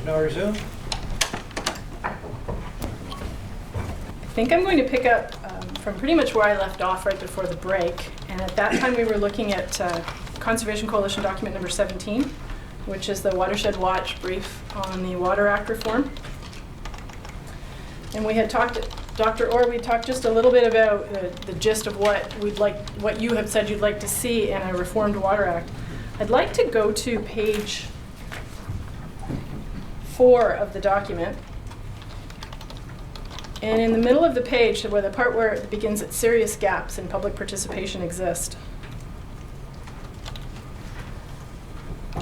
now resume. I think I'm going to pick up from pretty much where I left off right before the break. And at that time we were looking at Conservation Coalition document number 17, which is the Watershed Watch brief on the Water Act reform. And we had talked, Dr. Orr, we talked just a little bit about the gist of what you have said you'd like to see in a reformed Water Act. I'd like to go to page 4 of the document. And in the middle of the page, where the part where it begins at serious gaps in public participation exist.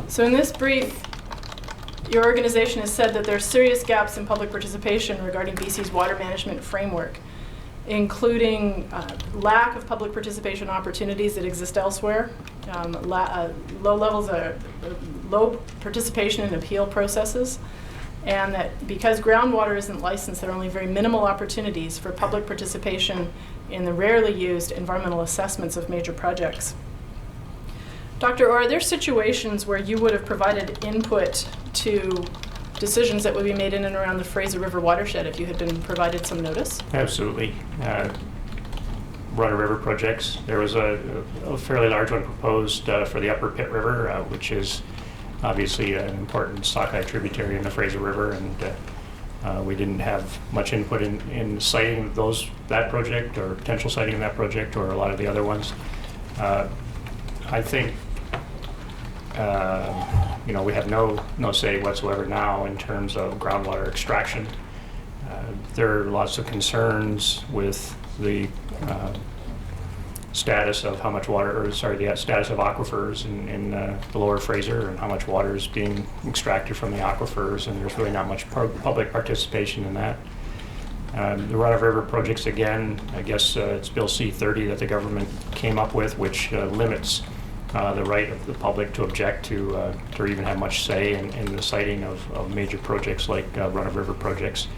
So in this brief, your organization has said that there are serious gaps in public participation regarding BC's water management framework, including lack of public participation opportunities that exist elsewhere, low participation in appeal processes, and that because groundwater isn't licensed, there are only very minimal opportunities for public participation in the rarely used environmental assessments of major projects. Dr. Orr, are there situations where you would have provided input to decisions that would be made in and around the Fraser River watershed if you had been provided some notice? Absolutely. Runner River projects. There was a fairly large one proposed for the Upper Pitt River, which is obviously an important sockeye tributary in the Fraser River, and we didn't have much input in citing that project or potential citing of that project or a lot of the other ones. I think we have no say whatsoever now in terms of groundwater extraction. There are lots of concerns with the status of how much water, the status of aquifers in the lower Fraser and how much water is being extracted from the aquifers, and there's really not much public participation in that. The Run of River projects, again, I guess it's Bill C-30 that the government came up with, which limits the right of the public to object to or even have much say in the siting of major projects like Run of River projects.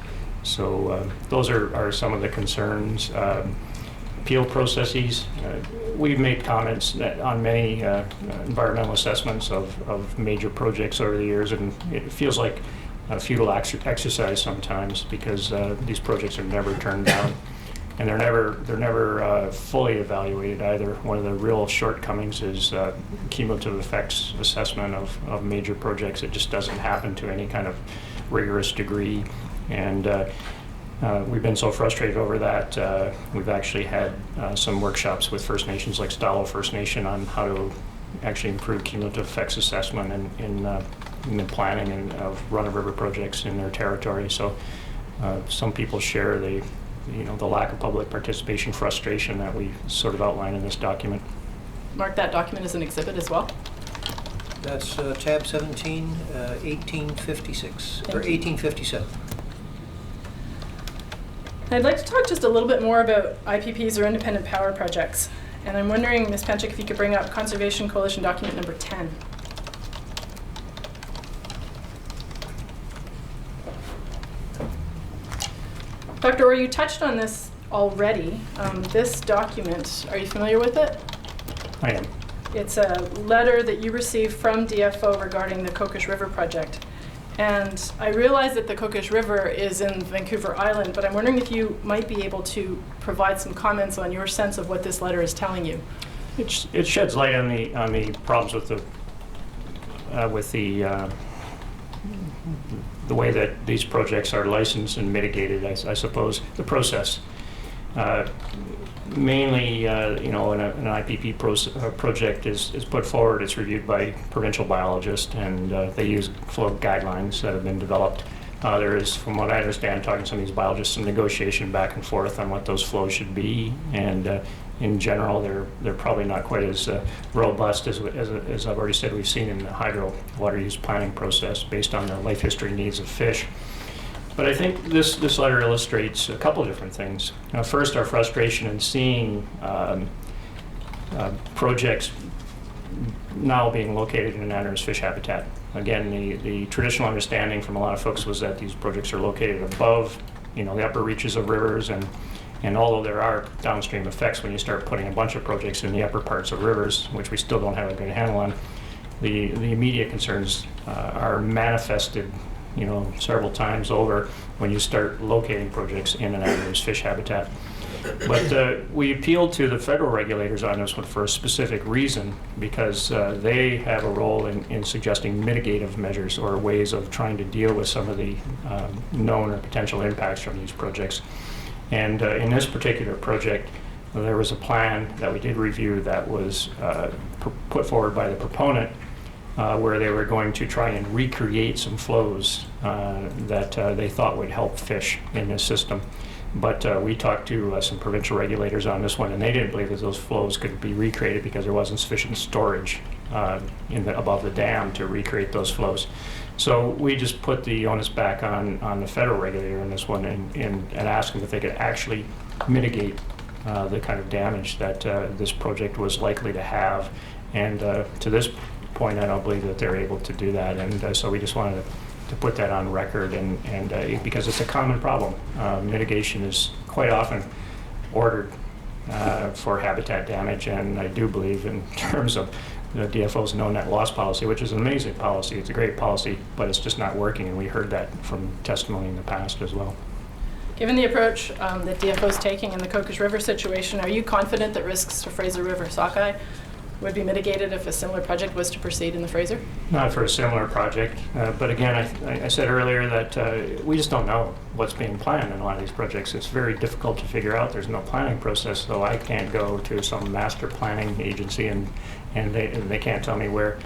So those are some of the concerns. Appeal processes. We've made comments on many environmental assessments of major projects over the years, and it feels like a futile exercise sometimes because these projects are never turned down, and they're never fully evaluated either. One of the real shortcomings is cumulative effects assessment of major projects. It just doesn't happen to any kind of rigorous degree, and we've been so frustrated over that. We've actually had some workshops with First Nations like Stalo First Nation on how to actually improve cumulative effects assessment in the planning of run-of-river projects in their territory. So some people share the lack of public participation frustration that we sort of outline in this document. Mark that document as an exhibit as well. That's tab 17, 1856, or 1857. I'd like to talk just a little bit more about IPPs or independent power projects. And I'm wondering, Ms. Penchik, if you could bring up Conservation Coalition document number 10. Dr. Orr, you touched on this already. This document, are you familiar with it? I am. It's a letter that you received from DFO regarding the Kokish River project. And I realize that the Kokish River is in Vancouver Island, but I'm wondering if you might be able to provide some comments on your sense of what this letter is telling you. It sheds light on the problems with the way that these projects are licensed and mitigated. I suppose the process. Mainly, when an IPP project is put forward, it's reviewed by provincial biologists, and they use flow guidelines that have been developed. There is, from what I understand, talking to some of these biologists, some negotiation back and forth on what those flows should be, and in general, they're probably not quite as robust as I've already said we've seen in the hydro water use planning process based on the life history needs of fish. But I think this letter illustrates a couple of different things. First, our frustration in seeing projects now being located in an onerous fish habitat. Again, the traditional understanding from a lot of folks was that these projects are located above, the upper reaches of rivers, and although there are downstream effects when you start putting a bunch of projects in the upper parts of rivers, which we still don't have a good handle on, the immediate concerns are manifested several times over when you start locating projects in and out of those fish habitat. But we appealed to the federal regulators on this one for a specific reason, because they have a role in suggesting mitigative measures or ways of trying to deal with some of the known or potential impacts from these projects. And in this particular project, there was a plan that we did review that was put forward by the proponent, where they were going to try and recreate some flows that they thought would help fish in this system. But we talked to some provincial regulators on this one, and they didn't believe that those flows could be recreated because there wasn't sufficient storage above the dam to recreate those flows. So we just put the onus back on the federal regulator in this one and asked them if they could actually mitigate the kind of damage that this project was likely to have. And to this point, I don't believe that they're able to do that. And so we just wanted to put that on record, and because it's a common problem. Mitigation is quite often ordered for habitat damage, and I do believe in terms of the DFO's no net loss policy, which is an amazing policy. It's a great policy, but it's just not working, and we heard that from testimony in the past as well. Given the approach that DFO is taking in the Cocos River situation, are you confident that risks to Fraser River sockeye would be mitigated if a similar project was to proceed in the Fraser? Not for a similar project, but again, I said earlier that we just don't know what's being planned in a lot of these projects. It's very difficult to figure out. There's no planning process, so I can't go to some master planning agency and they can't tell me where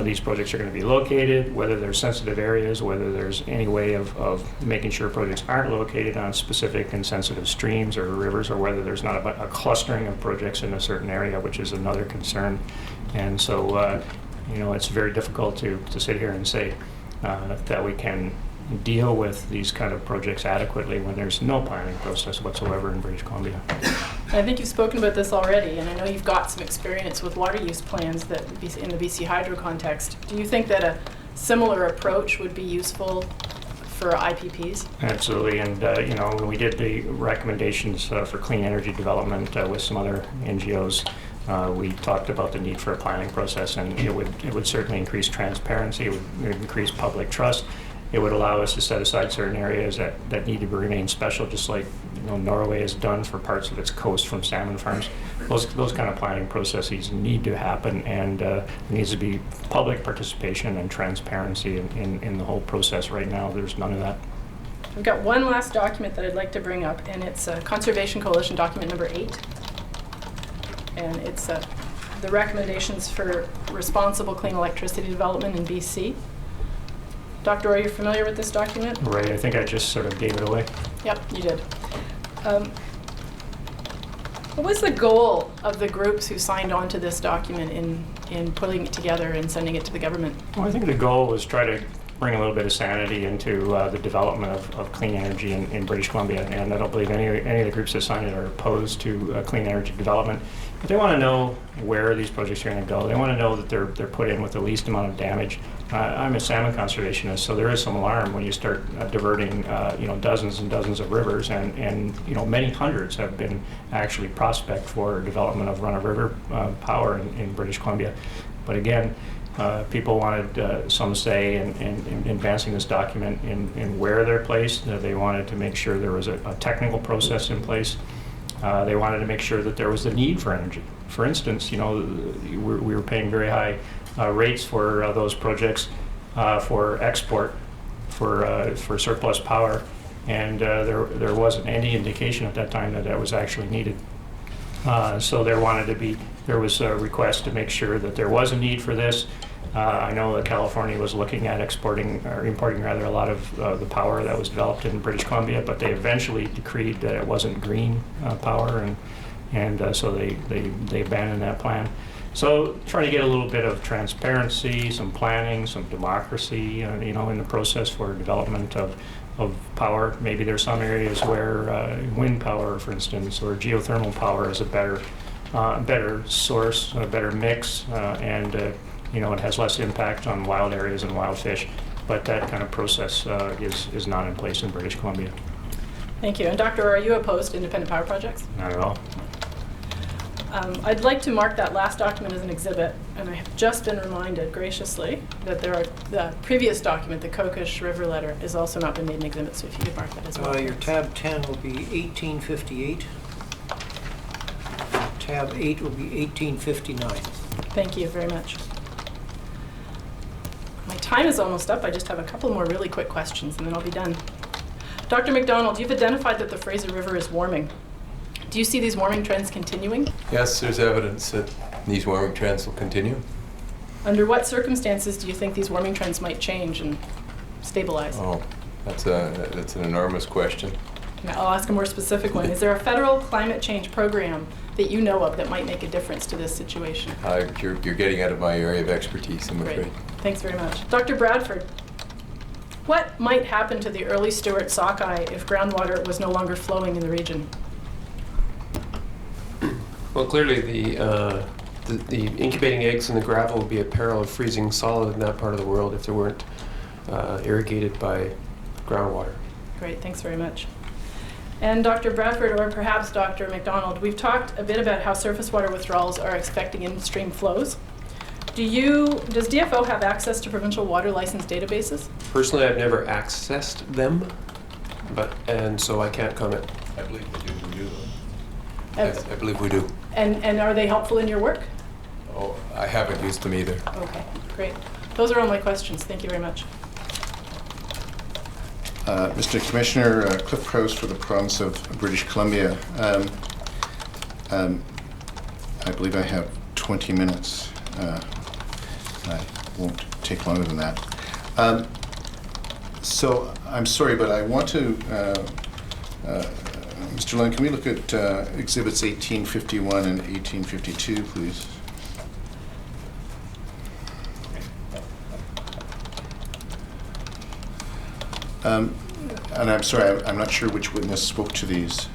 these projects are going to be located, whether there's sensitive areas, whether there's any way of making sure projects aren't located on specific and sensitive streams or rivers, or whether there's not a clustering of projects in a certain area, which is another concern. And so, it's very difficult to sit here and say that we can deal with these kind of projects adequately when there's no planning process whatsoever in British Columbia. I think you've spoken about this already, and I know you've got some experience with water use plans that in the BC Hydro context. Do you think that a similar approach would be useful for IPPs? Absolutely, and when we did the recommendations for clean energy development with some other NGOs, we talked about the need for a planning process, and it would certainly increase transparency, it would increase public trust. It would allow us to set aside certain areas that need to remain special, just like Norway has done for parts of its coast from salmon farms. Those kind of planning processes need to happen, and there needs to be public participation and transparency in the whole process. Right now, there's none of that. We've got one last document that I'd like to bring up, and it's Conservation Coalition document number 8. And it's the recommendations for responsible clean electricity development in BC. Dr. Orr, are you familiar with this document? Right, I think I just sort of gave it away. Yep, you did. What was the goal of the groups who signed on to this document in putting it together and sending it to the government? Well, I think the goal was try to bring a little bit of sanity into the development of clean energy in British Columbia, and I don't believe any of the groups that signed it are opposed to clean energy development. But they want to know where these projects are going to go. They want to know that they're put in with the least amount of damage. I'm a salmon conservationist, so there is some alarm when you start diverting, dozens and dozens of rivers, and many hundreds have been actually prospect for development of run-of-river power in British Columbia. But again, people wanted some say in advancing this document in where they're placed. They wanted to make sure there was a technical process in place. They wanted to make sure that there was the need for energy. For instance, we were paying very high rates for those projects for export, for surplus power, and there wasn't any indication at that time that was actually needed. So there was a request to make sure that there was a need for this. I know that California was looking at importing a lot of the power that was developed in British Columbia, but they eventually decreed that it wasn't green power, and so they abandoned that plan. So trying to get a little bit of transparency, some planning, some democracy, in the process for development of power. Maybe there's some areas where wind power, for instance, or geothermal power is a better source, a better mix, and it has less impact on wild areas and wild fish. But that kind of process is not in place in British Columbia. Thank you. And Dr. Orr, are you opposed to independent power projects? Not at all. I'd like to mark that last document as an exhibit, and I have just been reminded graciously that the previous document, the Kokish River Letter, has also not been made an exhibit, so if you could mark that as well. Your please. tab 10 will be 1858. Tab 8 will be 1859. Thank you very much. My time is almost up. I just have a couple more really quick questions, and then I'll be done. Dr. McDonald, you've identified that the Fraser River is warming. Do you see these warming trends continuing? Yes, there's evidence that these warming trends will continue. Under what circumstances do you think these warming trends might change and stabilize? Oh, that's an enormous question. Now, I'll ask a more specific one. Is there a federal climate change program that you know of that might make a difference to this situation? You're getting out of my area of expertise, I'm Great. afraid. Thanks very much. Dr. Bradford, what might happen to the early Stuart sockeye if groundwater was no longer flowing in the region? Well, clearly the incubating eggs in the gravel would be at peril of freezing solid in that part of the world if they weren't irrigated by groundwater. Great, thanks very much. And Dr. Bradford, or perhaps Dr. McDonald, we've talked a bit about how surface water withdrawals are affecting in-stream flows. Does DFO have access to provincial water license databases? Personally, I've never accessed them, and so I can't comment. I believe we do. Yes, I believe we do. And are they helpful in your work? Oh, I haven't used them either. Okay, great. Those are all my questions. Thank you very much. Mr. Commissioner, Cliff Prowse for the province of British Columbia. I believe I have 20 minutes. I won't take longer than that. So I'm sorry, but I want to, Mr. Lund, can we look at exhibits 1851 and 1852, please? And I'm sorry, I'm not sure which witness spoke to these.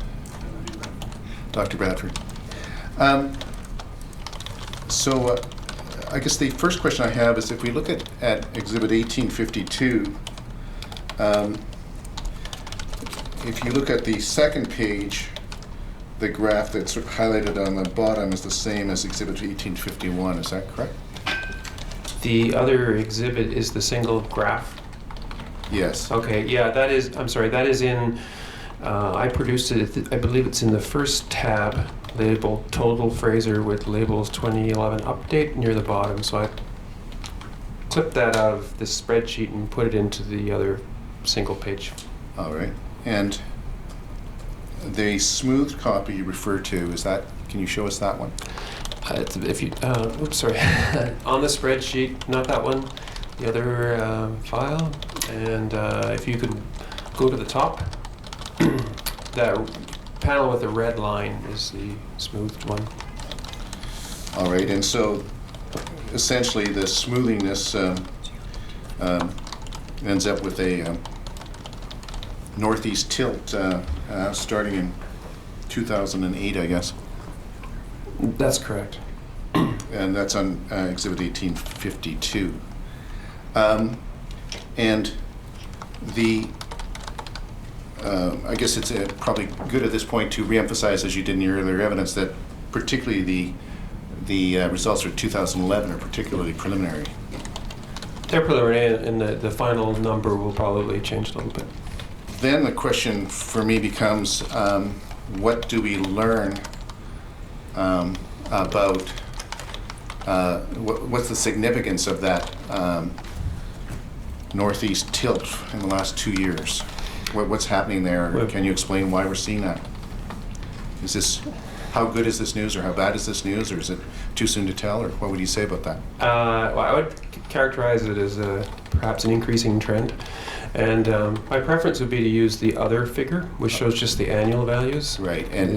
Dr. Bradford. So I guess the first question I have is if we look at exhibit 1852, if you look at the second page, the graph that's highlighted on the bottom is the same as exhibit 1851, is that correct? The other exhibit is the single graph. Yes. Okay, yeah, that is, I'm sorry, that is in, I produced it, I believe it's in the first tab, labeled Total Fraser with labels 2011 update near the bottom. So I clipped that out of this spreadsheet and put it into the other single page. All right. And the smooth copy you refer to, is that, can you show us that one? If you, oops, sorry, on the spreadsheet, not that one, the other file. And if you could go to the top, that panel with the red line is the smoothed one. All right, and so essentially the smoothingness ends up with a northeast tilt starting in 2008, I guess. That's correct. And that's on exhibit 1852. And the I guess it's probably good at this point to reemphasize, as you did in your earlier evidence, that particularly the results for 2011 are particularly preliminary. They're preliminary, and the final number will probably change a little bit. Then the question for me becomes, what do we learn about, what's the significance of that northeast tilt in the last 2 years? What's happening there? Can you explain why we're seeing that? Is this, how good is this news, or how bad is this news, or is it too soon to tell, or what would you say about that? Well, I would characterize it as perhaps an increasing trend. And my preference would be to use the other figure, which shows just the annual values. Right, and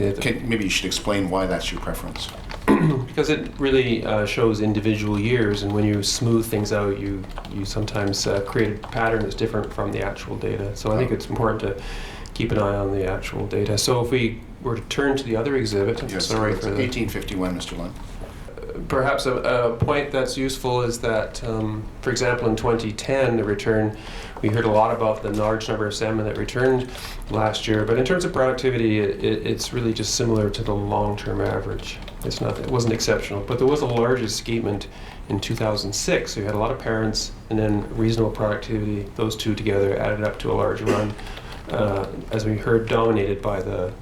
maybe you should explain why that's your preference. Because it really shows individual years, and when you smooth things out, you sometimes create a pattern that's different from the actual data. So I think it's important to keep an eye on the actual data. So if we were to turn to the other exhibit, Yes, sorry it's for the 1851, Mr. Lund. perhaps a point that's useful is that, for example, in 2010, the return, we heard a lot about the large number of salmon that returned last year, but in terms of productivity, it's really just similar to the long-term average. It wasn't exceptional, but there was a large escapement in 2006, so you had a lot of parents and then reasonable productivity. Those two together added up to a large run, as we heard, dominated by the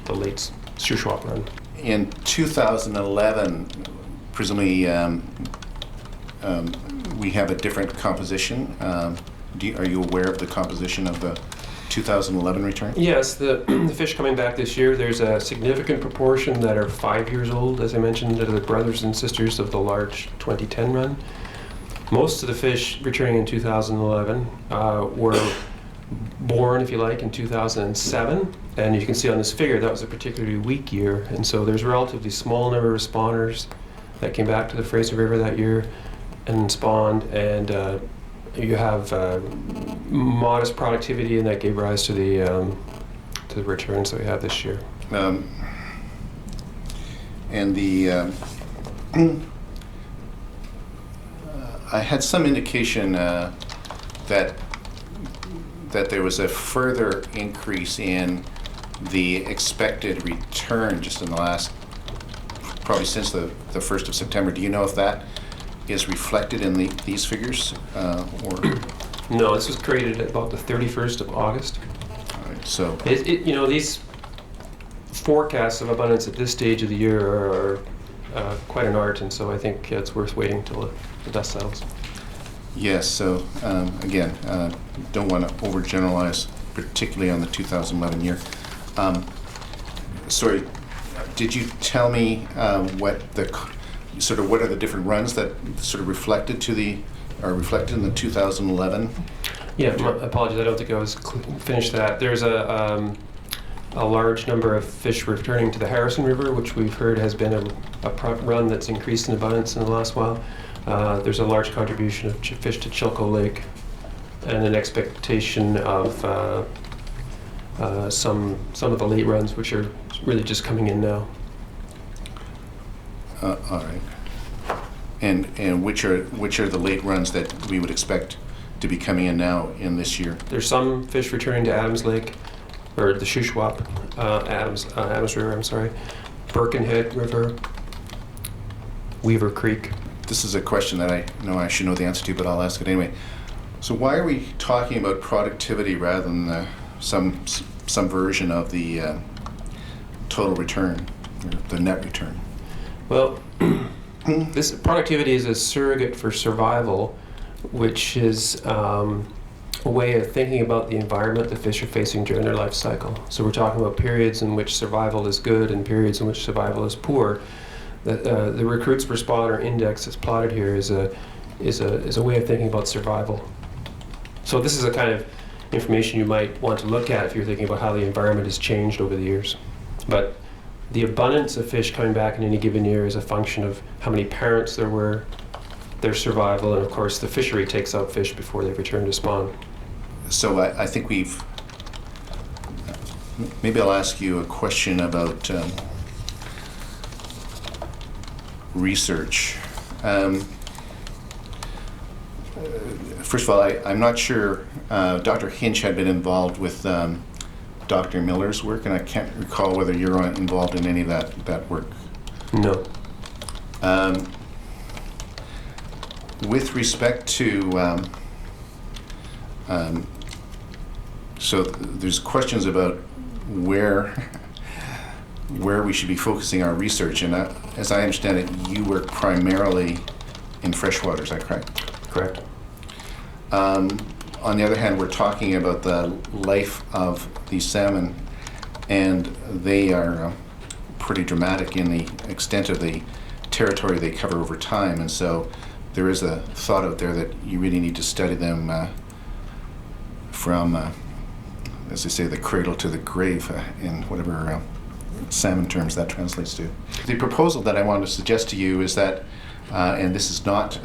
late Shuswap run. In 2011, presumably we have a different composition. Are you aware of the composition of the 2011 return? Yes, the fish coming back this year, there's a significant proportion that are 5 years old, as I mentioned, that are the brothers and sisters of the large 2010 run. Most of the fish returning in 2011 were born, if you like, in 2007, and you can see on this figure that was a particularly weak year, and so there's a relatively small number of spawners that came back to the Fraser River that year and spawned, and you have modest productivity, and that gave rise to the returns that we have this year. And the I had some indication that there was a further increase in the expected return just in the last, probably since the 1st of September. Do you know if that is reflected in these figures? Or No, this was created at about the 31st of August. all right, so These forecasts of abundance at this stage of the year are quite an art, and so I think it's worth waiting till the dust settles. yes, so again, don't want to overgeneralize, particularly on the 2011 year. Sorry, did you tell me what are the different runs that sort of are reflected in the 2011? Yeah, apologies, I don't think I was finished that. There's a large number of fish returning to the Harrison River, which we've heard has been a run that's increased in abundance in the last while. There's a large contribution of fish to Chilko Lake, and an expectation of some of the late runs, which are really just coming in now. All right. And which are the late runs that we would expect to be coming in now in this year? There's some fish returning to Adams Lake, or the Shuswap, Adams River, I'm sorry, Birkenhead River, Weaver Creek. This is a question that I know I should know the answer to, but I'll ask it anyway. So why are we talking about productivity rather than some version of the total return, or the net return? Well, this productivity is a surrogate for survival, which is a way of thinking about the environment the fish are facing during their life cycle. So we're talking about periods in which survival is good and periods in which survival is poor. The recruits per spawner index that's plotted here is a way of thinking about survival. So this is a kind of information you might want to look at if you're thinking about how the environment has changed over the years. But the abundance of fish coming back in any given year is a function of how many parents there were, their survival, and of course the fishery takes out fish before they return to spawn. So I think maybe I'll ask you a question about research. First of all, I'm not sure Dr. Hinch had been involved with Dr. Miller's work, and I can't recall whether you're involved in any of that work. No. With respect to, so there's questions about where we should be focusing our research, and as I understand it, you work primarily in freshwater, is that correct? Correct. On the other hand, we're talking about the life of these salmon, and they are pretty dramatic in the extent of the territory they cover over time, and so there is a thought out there that you really need to study them from, as they say, the cradle to the grave in whatever salmon terms that translates to. The proposal that I wanted to suggest to you is that, and this is not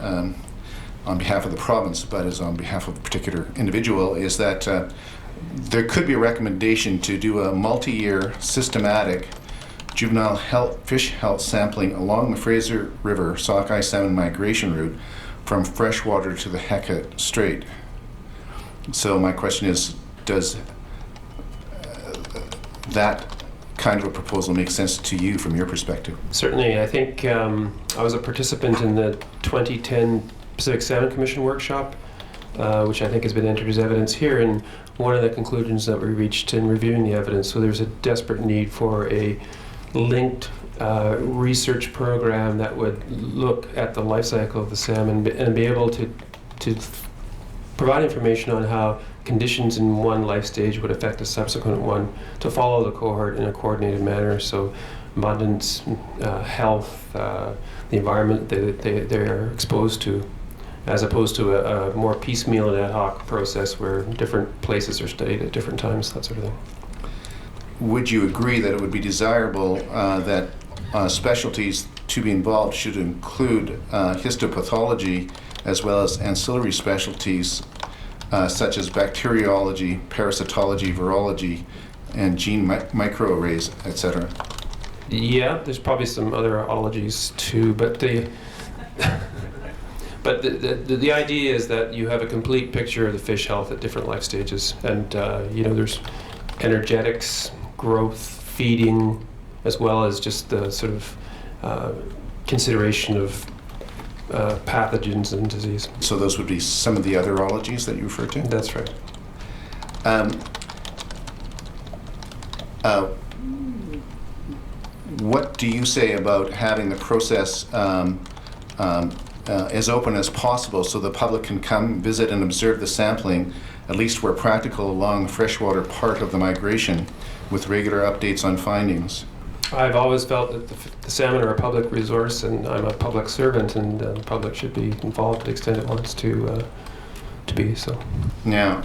on behalf of the province, but is on behalf of a particular individual, is that there could be a recommendation to do a multi-year systematic juvenile fish health sampling along the Fraser River sockeye salmon migration route from freshwater to the Hecate Strait. So my question is, does that kind of a proposal make sense to you from your perspective? Certainly. I think I was a participant in the 2010 Pacific Salmon Commission workshop, which I think has been entered as evidence here, and one of the conclusions that we reached in reviewing the evidence, so there's a desperate need for a linked research program that would look at the life cycle of the salmon and be able to provide information on how conditions in one life stage would affect a subsequent one, to follow the cohort in a coordinated manner. So abundance, health, the environment they're exposed to, as opposed to a more piecemeal and ad hoc process where different places are studied at different times, that sort of thing. Would you agree that it would be desirable that specialties to be involved should include histopathology as well as ancillary specialties such as bacteriology, parasitology, virology, and gene microarrays, etc.? Yeah, there's probably some other ologies too, but the idea is that you have a complete picture of the fish health at different life stages, and there's energetics, growth, feeding, as well as just the sort of consideration of pathogens and disease. So those would be some of the other ologies that you refer to? That's right. What do you say about having the process as open as possible so the public can come, visit, and observe the sampling, at least where practical, along the freshwater part of the migration, with regular updates on findings? I've always felt that the salmon are a public resource, and I'm a public servant, and the public should be involved to the extent it wants to be. So. Now,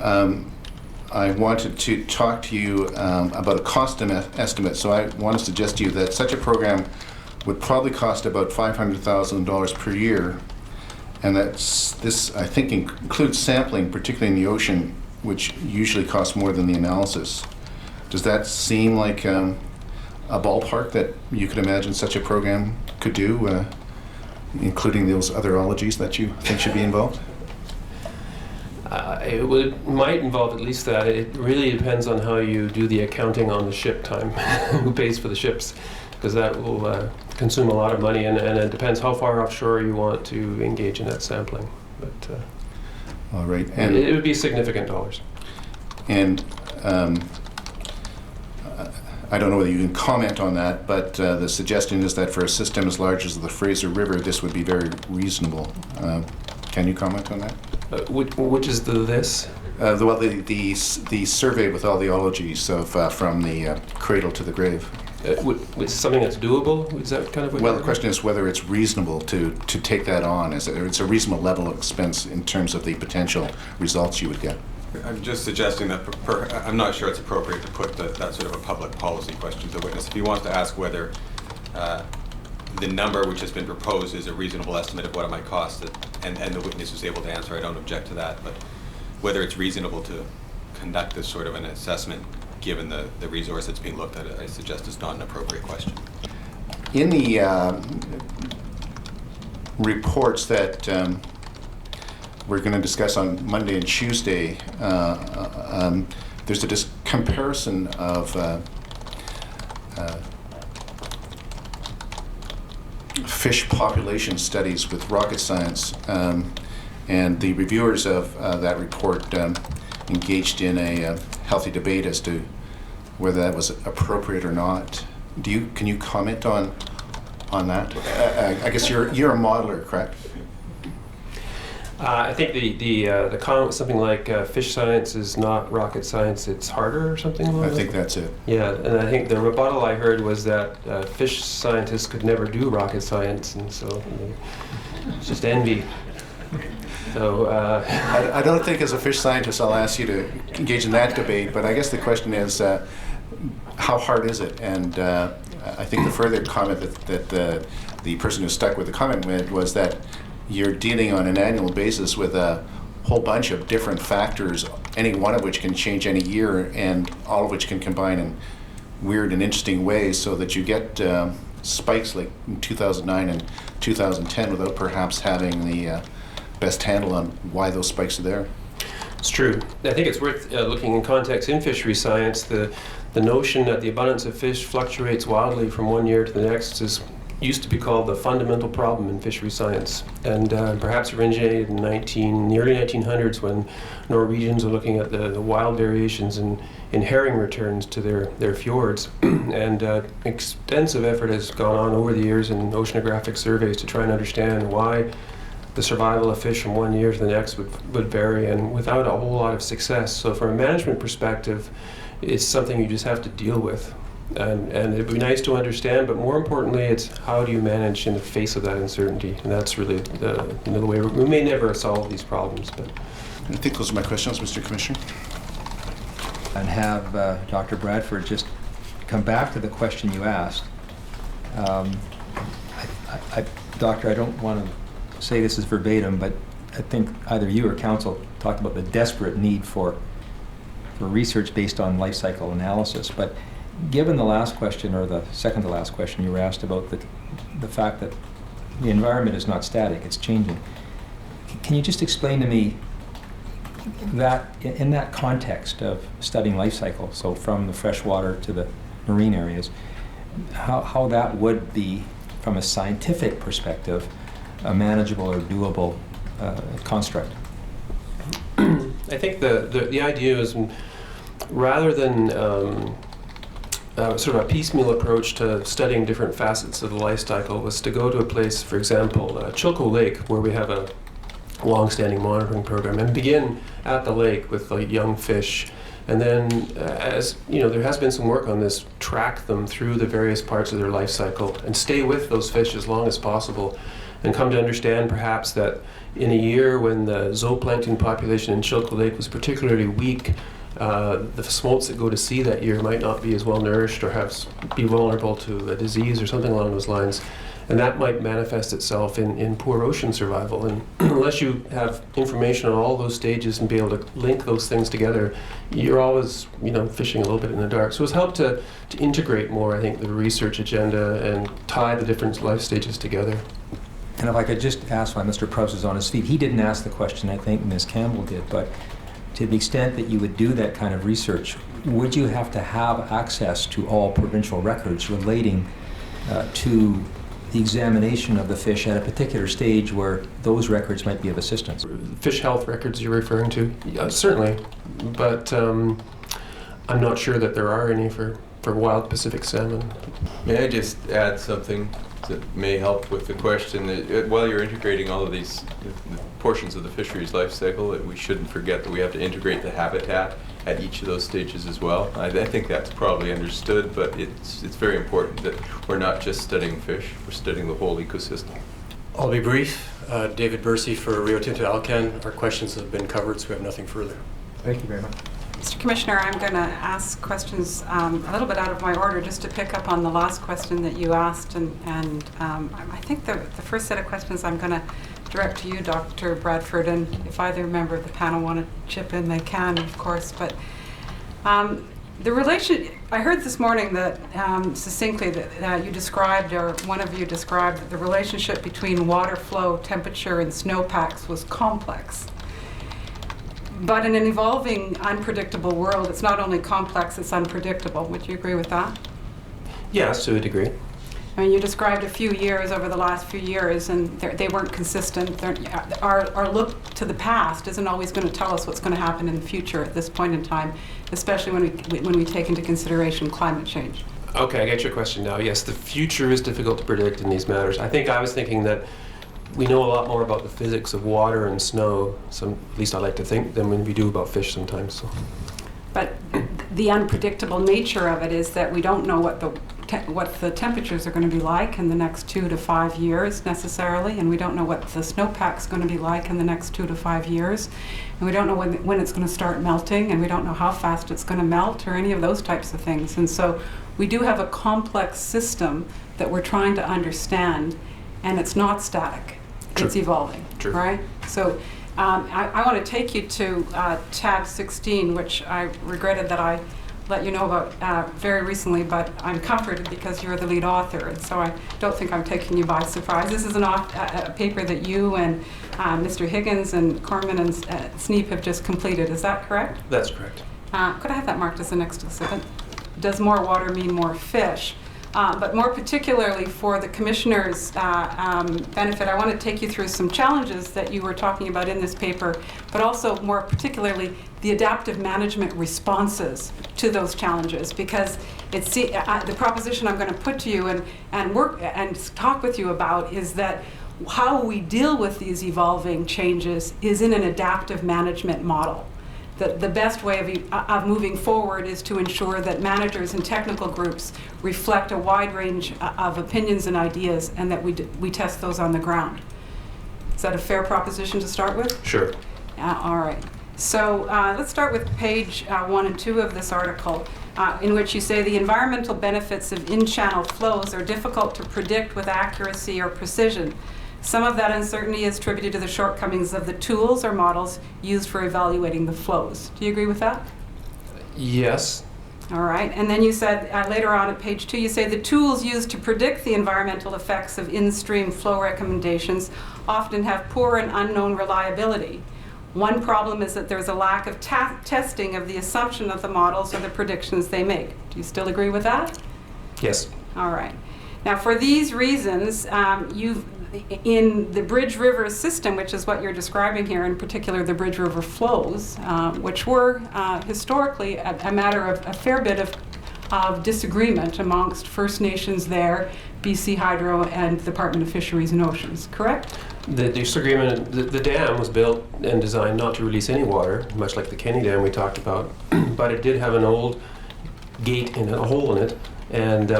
I wanted to talk to you about a cost estimate. So I want to suggest to you that such a program would probably cost about $500,000 per year, and this I think includes sampling, particularly in the ocean, which usually costs more than the analysis. Does that seem like a ballpark that you could imagine such a program could do, including those other ologies that you think should be involved? It might involve at least that. It really depends on how you do the accounting on the ship time, who pays for the ships, because that will consume a lot of money, and it depends how far offshore you want to engage in that sampling. But all right, and it would be significant dollars. And I don't know whether you can comment on that, but the suggestion is that for a system as large as the Fraser River, this would be very reasonable. Can you comment on that? Which is this? The survey with all the ologies of from the cradle to the grave. It's something that's doable? Is that kind of what? Well, the question is whether it's reasonable to take that on. It's a reasonable level of expense in terms of the potential results you would get. I'm just suggesting that I'm not sure it's appropriate to put that sort of a public policy question to the witness. If he wants to ask whether the number which has been proposed is a reasonable estimate of what it might cost, and the witness is able to answer, I don't object to that. But whether it's reasonable to conduct this sort of an assessment, given the resource that's being looked at, I suggest is not an appropriate question. In the reports that we're going to discuss on Monday and Tuesday, there's a comparison of fish population studies with rocket science, and the reviewers of that report engaged in a healthy debate as to whether that was appropriate or not. Can you comment on that? I guess you're a modeler, correct? I think the comment was something like fish science is not rocket science, it's harder or something like that. I think that's it. Yeah, and I think the rebuttal I heard was that fish scientists could never do rocket science, and so it's just envy. So I don't think as a fish scientist I'll ask you to engage in that debate, but I guess the question is how hard is it? And I think the further comment that the person who stuck with the comment with was that you're dealing on an annual basis with a whole bunch of different factors, any one of which can change any year, and all of which can combine and weird and interesting ways so that you get spikes like in 2009 and 2010 without perhaps having the best handle on why those spikes are there. It's true. I think it's worth looking in context in fishery science. The notion that the abundance of fish fluctuates wildly from one year to the next used to be called the fundamental problem in fishery science, and perhaps originated in the early 1900s when Norwegians were looking at the wild variations in herring returns to their fjords. And extensive effort has gone on over the years in oceanographic surveys to try and understand why the survival of fish from one year to the next would vary, and without a whole lot of success. So from a management perspective, it's something you just have to deal with. And it'd be nice to understand, but more importantly, it's how do you manage in the face of that uncertainty? And that's really the way we may never solve these problems. But I think those are my questions, Mr. Commissioner. And have Dr. Bradford just come back to the question you asked. Doctor, I don't want to say this is verbatim, but I think either you or council talked about the desperate need for research based on life cycle analysis. But given the last question, or the second to last question you were asked about the fact that the environment is not static, it's changing. Can you just explain to me that in that context of studying life cycle, so from the freshwater to the marine areas, how that would be, from a scientific perspective, a manageable or doable construct? I think the idea is, rather than sort of a piecemeal approach to studying different facets of the life cycle, was to go to a place, for example, Chilko Lake, where we have a long-standing monitoring program, and begin at the lake with young fish. And then, as you know, there has been some work on this, track them through the various parts of their life cycle and stay with those fish as long as possible, and come to understand perhaps that in a year when the zooplankton population in Chilko Lake was particularly weak, the smolts that go to sea that year might not be as well nourished or be vulnerable to a disease or something along those lines. And that might manifest itself in poor ocean survival. And unless you have information on all those stages and be able to link those things together, you're always, fishing a little bit in the dark. So it's helped to integrate more, I think, the research agenda and tie the different life stages together. And if I could just ask why Mr. Prowse is on his feet, he didn't ask the question, I think Ms. Campbell did, but to the extent that you would do that kind of research, would you have to have access to all provincial records relating to the examination of the fish at a particular stage where those records might be of assistance? Fish health records you're referring to? Yeah, certainly, but I'm not sure that there are any for wild Pacific salmon. May I just add something that may help with the question? That while you're integrating all of these portions of the fisheries life cycle, that we shouldn't forget that we have to integrate the habitat at each of those stages as well. I think that's probably understood, but it's very important that we're not just studying fish, we're studying the whole ecosystem. I'll be brief. David Bursey for Rio Tinto Alcan. Our questions have been covered, so we have nothing further. Thank you very much. Mr. Commissioner, I'm going to ask questions a little bit out of my order, just to pick up on the last question that you asked. And I think the first set of questions I'm going to direct to you, Dr. Bradford, and if either member of the panel want to chip in, they can, of course. But the relation, I heard this morning that succinctly that you described, or one of you described, that the relationship between water flow, temperature, and snowpacks was complex. But in an evolving, unpredictable world, it's not only complex, it's unpredictable. Would you agree with that? Yes, to a degree. I mean, you described a few years over the last few years, and they weren't consistent. Our look to the past isn't always going to tell us what's going to happen in the future at this point in time, especially when we take into consideration climate change. Okay, I get your question now. Yes, the future is difficult to predict in these matters. I think I was thinking that we know a lot more about the physics of water and snow, at least I like to think, than we do about fish sometimes. So. But the unpredictable nature of it is that we don't know what the temperatures are going to be like in the next 2 to 5 years necessarily, and we don't know what the snowpack's going to be like in the next 2 to 5 years, and we don't know when it's going to start melting, and we don't know how fast it's going to melt or any of those types of things. And so we do have a complex system that we're trying to understand, and it's not static. True. It's evolving. True. Right? So I want to take you to tab 16, which I regretted that I let you know about very recently, but I'm comforted because you're the lead author, and so I don't think I'm taking you by surprise. This is a paper that you and Mr. Higgins and Corman and Sneap have just completed. Is that correct? That's correct. Could I have that marked as the next exhibit? Does more water mean more fish? But more particularly for the Commissioner's benefit, I want to take you through some challenges that you were talking about in this paper, but also more particularly the adaptive management responses to those challenges, because it's the proposition I'm going to put to you and work and talk with you about is that how we deal with these evolving changes is in an adaptive management model. The best way of moving forward is to ensure that managers and technical groups reflect a wide range of opinions and ideas, and that we test those on the ground. Is that a fair proposition to start with? Sure. All right. So let's start with page 1 and 2 of this article, in which you say the environmental benefits of in-channel flows are difficult to predict with accuracy or precision. Some of that uncertainty is attributed to the shortcomings of the tools or models used for evaluating the flows. Do you agree with that? Yes. All right. And then you said later on at page 2, you say the tools used to predict the environmental effects of in-stream flow recommendations often have poor and unknown reliability. One problem is that there's a lack of testing of the assumption of the models or the predictions they make. Do you still agree with that? Yes. All right. Now, for these reasons, in the Bridge River system, which is what you're describing here, in particular the Bridge River flows, which were historically a matter of a fair bit of disagreement amongst First Nations there, BC Hydro, and the Department of Fisheries and Oceans, correct? The disagreement, the dam was built and designed not to release any water, much like the Kenny Dam we talked about, but it did have an old gate and a hole in it, and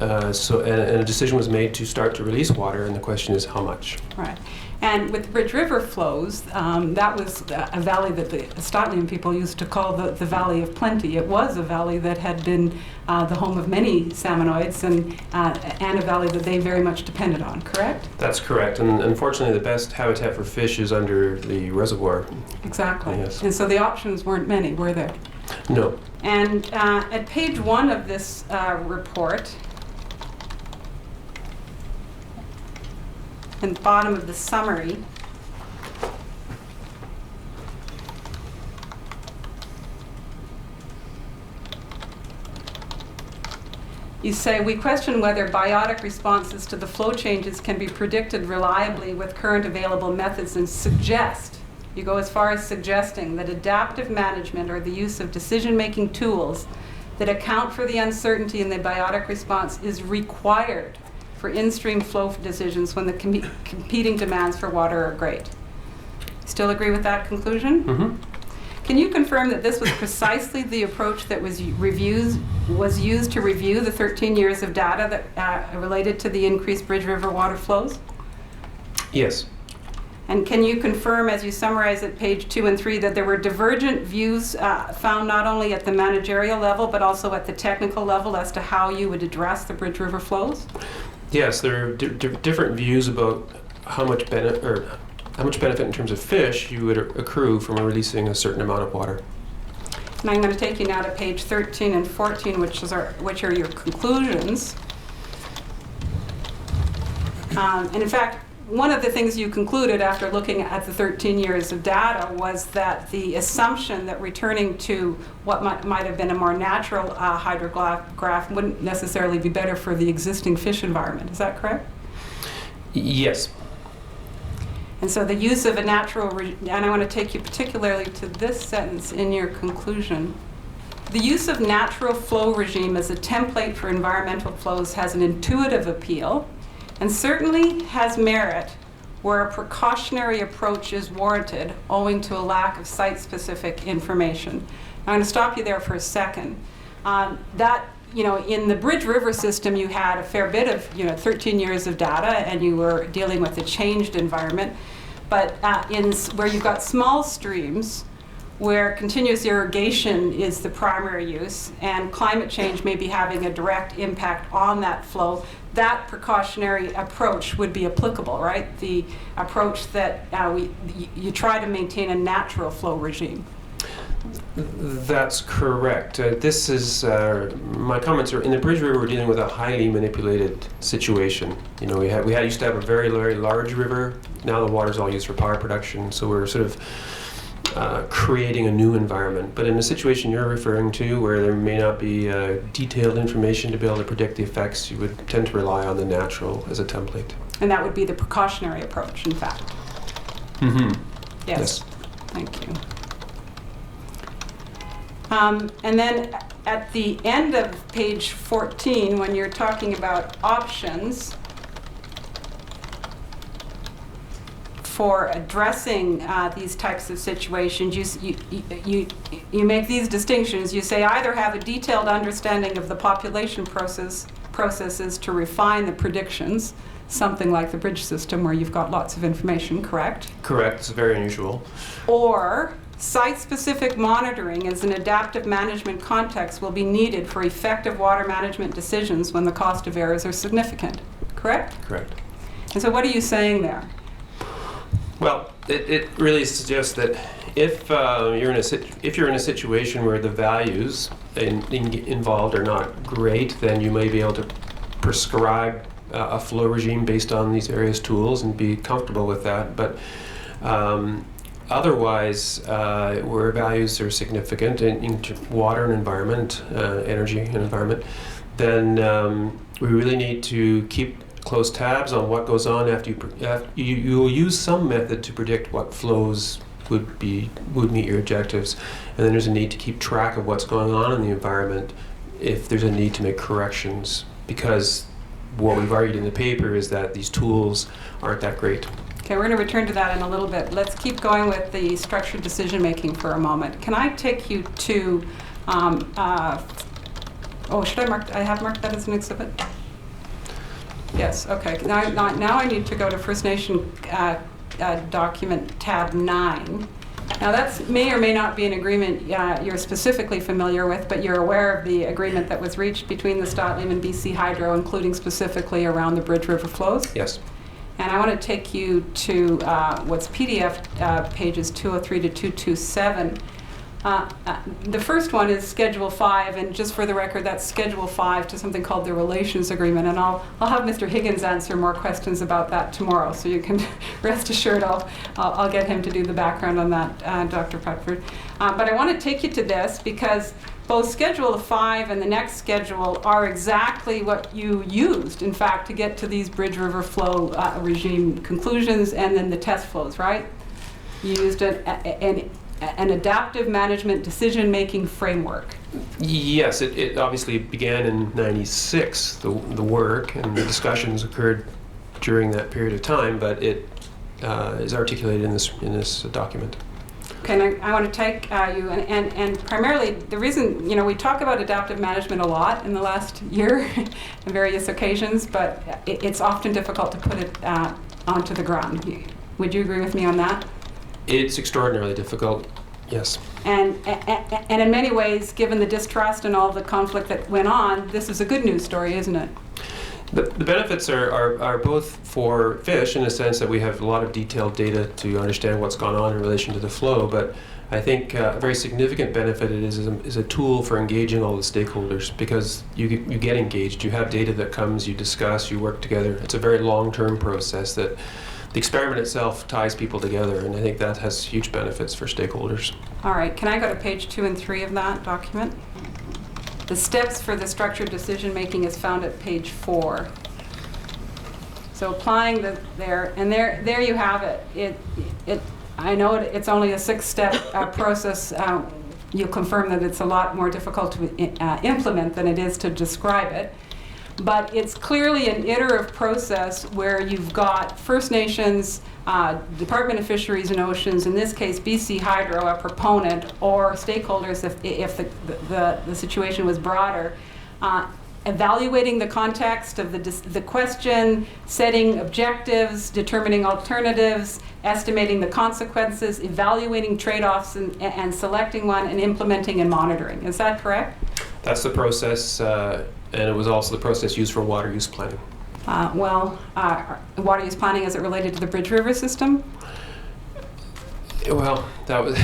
a decision was made to start to release water, and the question is how much. Right. And with Bridge River flows, that was a valley that the Estotnian people used to call the Valley of Plenty. It was a valley that had been the home of many salmonoids and a valley that they very much depended on, correct? That's correct, and unfortunately the best habitat for fish is under the reservoir. Exactly. Yes. And so the options weren't many, were there? No. And at page 1 of this report, in the bottom of the summary, you say, we question whether biotic responses to the flow changes can be predicted reliably with current available methods, and suggest, you go as far as suggesting, that adaptive management or the use of decision-making tools that account for the uncertainty in the biotic response is required for in-stream flow decisions when the competing demands for water are great. Still agree with that conclusion? Mm-hmm. Can you confirm that this was precisely the approach that was used to review the 13 years of data that related to the increased Bridge River water flows? Yes. And can you confirm, as you summarize at page 2 and 3, that there were divergent views found not only at the managerial level but also at the technical level as to how you would address the Bridge River flows? Yes, there are different views about how much benefit in terms of fish you would accrue from releasing a certain amount of water. And I'm going to take you now to page 13 and 14, which are your conclusions. And in fact, one of the things you concluded after looking at the 13 years of data was that the assumption that returning to what might have been a more natural hydrograph wouldn't necessarily be better for the existing fish environment. Is that correct? Yes. And so the use of a natural, and I want to take you particularly to this sentence in your conclusion. The use of natural flow regime as a template for environmental flows has an intuitive appeal, and certainly has merit where a precautionary approach is warranted owing to a lack of site-specific information. I'm going to stop you there for a second. In the Bridge River system, you had a fair bit of, 13 years of data, and you were dealing with a changed environment. But where you've got small streams, where continuous irrigation is the primary use, and climate change may be having a direct impact on that flow, that precautionary approach would be applicable, right? The approach that you try to maintain a natural flow regime. That's correct. This is, my comments are, in the Bridge River, we're dealing with a highly manipulated situation. You know, used to have a very, very large river. Now the water's all used for power production, so we're sort of creating a new environment. But in the situation you're referring to, where there may not be detailed information to be able to predict the effects, you would tend to rely on the natural as a template. And that would be the precautionary approach, in fact. Mm-hmm. Yes. Thank you. And then at the end of page 14, when you're talking about options for addressing these types of situations, you make these distinctions. You say either have a detailed understanding of the population processes to refine the predictions, something like the bridge system where you've got lots of information, correct? Correct. It's very unusual. Or site-specific monitoring as an adaptive management context will be needed for effective water management decisions when the cost of errors are significant, correct? Correct. And so what are you saying there? Well, it really suggests that if you're in a situation where the values involved are not great, then you may be able to prescribe a flow regime based on these various tools and be comfortable with that. But otherwise, where values are significant in water and environment, energy and environment, then we really need to keep close tabs on what goes on after you will use some method to predict what flows would meet your objectives, and then there's a need to keep track of what's going on in the environment if there's a need to make corrections, because what we've argued in the paper is that these tools aren't that great. Okay, we're going to return to that in a little bit. Let's keep going with the structured decision making for a moment. Can I take you to should I have marked that as an exhibit? Yes, okay. Now I need to go to First Nation document tab 9. Now that may or may not be an agreement you're specifically familiar with, but you're aware of the agreement that was reached between the Stotleam and BC Hydro, including specifically around the Bridge River flows? Yes. And I want to take you to what's PDF pages 203 to 227. The first one is Schedule 5, and just for the record, that's Schedule 5 to something called the Relations Agreement, and I'll have Mr. Higgins answer more questions about that tomorrow, so you can rest assured I'll get him to do the background on that, Dr. Putford. But I want to take you to this because both Schedule 5 and the next schedule are exactly what you used, in fact, to get to these Bridge River flow regime conclusions and then the test flows, right? You used an adaptive management decision-making framework. Yes, it obviously began in '96, the work, and the discussions occurred during that period of time, but it is articulated in this document. Okay, and I want to take you, and primarily the reason, we talk about adaptive management a lot in the last year on various occasions, but it's often difficult to put it onto the ground. Would you agree with me on that? It's extraordinarily difficult, yes. And in many ways, given the distrust and all the conflict that went on, this is a good news story, isn't it? The benefits are both for fish in the sense that we have a lot of detailed data to understand what's gone on in relation to the flow, but I think a very significant benefit is a tool for engaging all the stakeholders, because you get engaged, you have data that comes, you discuss, you work together. It's a very long-term process that the experiment itself ties people together, and I think that has huge benefits for stakeholders. All right, can I go to page 2 and 3 of that document? The steps for the structured decision making is found at page 4. So applying there you have it. I know it's only a 6-step process. You'll confirm that it's a lot more difficult to implement than it is to describe it. But it's clearly an iterative process where you've got First Nations, Department of Fisheries and Oceans, in this case BC Hydro, a proponent, or stakeholders if the situation was broader, evaluating the context of the question, setting objectives, determining alternatives, estimating the consequences, evaluating trade-offs and selecting one, and implementing and monitoring. Is that correct? That's the process. And it was also the process used for water use planning. Water use planning, is it related to the Bridge River system? Well, that was,